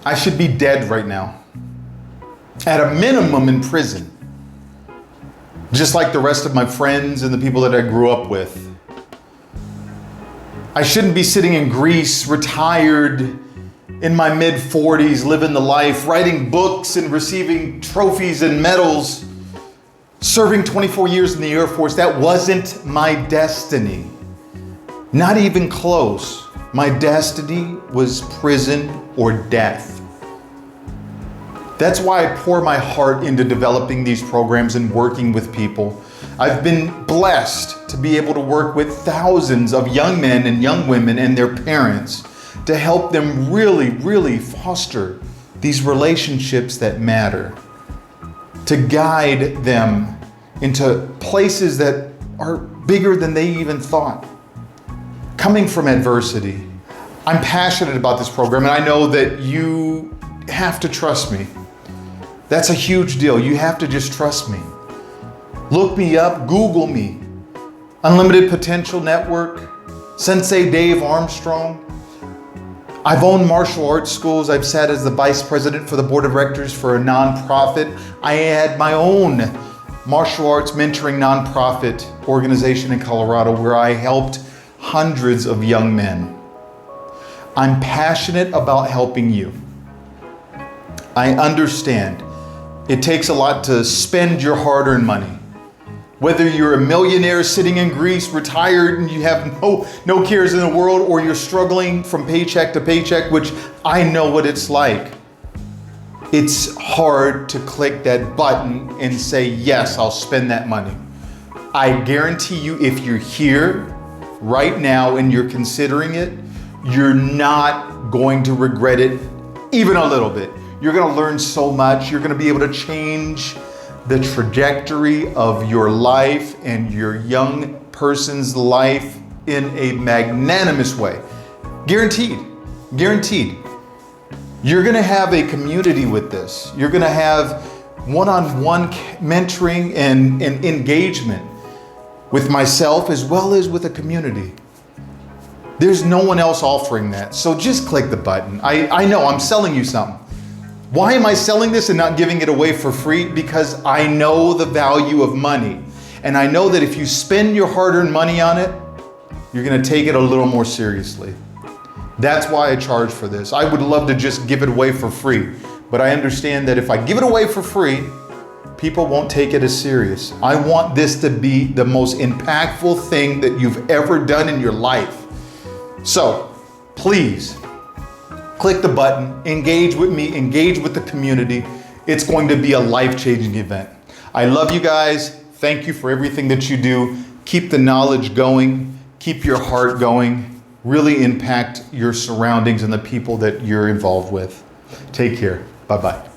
I should be dead right now. At a minimum in prison. Just like the rest of my friends and the people that I grew up with. I shouldn't be sitting in Greece, retired, in my mid-40s, living the life, writing books and receiving trophies and medals, serving 24 years in the Air Force. That wasn't my destiny. Not even close. My destiny was prison or death. That's why I pour my heart into developing these programs and working with people. I've been blessed to be able to work with thousands of young men and young women and their parents to help them really foster these relationships that matter, to guide them into places that are bigger than they even thought. Coming from adversity, I'm passionate about this program, and I know that you have to trust me. That's a huge deal. You have to just trust me. Look me up, Google me. Unlimited Potential Network, Sensei Dave Armstrong. I've owned martial arts schools. I've sat as the vice president for the board of directors for a nonprofit. I had my own martial arts mentoring nonprofit organization in Colorado where I helped hundreds of young men. I'm passionate about helping you. I understand it takes a lot to spend your hard-earned money. Whether you're a millionaire sitting in Greece, retired, and you have no cares in the world, or you're struggling from paycheck to paycheck, which I know what it's like. It's hard to click that button and say, yes, I'll spend that money. I guarantee you, if you're here right now and you're considering it, you're not going to regret it even a little bit. You're going to learn so much. You're going to be able to change the trajectory of your life and your young person's life in a magnanimous way. Guaranteed. Guaranteed. You're going to have a community with this. You're going to have one-on-one mentoring and engagement with myself as well as with a community. There's no one else offering that. So just click the button. I know I'm selling you something. Why am I selling this and not giving it away for free? Because I know the value of money. And I know that if you spend your hard-earned money on it, you're going to take it a little more seriously. That's why I charge for this. I would love to just give it away for free. But I understand that if I give it away for free, people won't take it as serious. I want this to be the most impactful thing that you've ever done in your life. So please, click the button, engage with me, engage with the community. It's going to be a life-changing event. I love you guys. Thank you for everything that you do. Keep the knowledge going. Keep your heart going. Really impact your surroundings and the people that you're involved with. Take care. Bye-bye.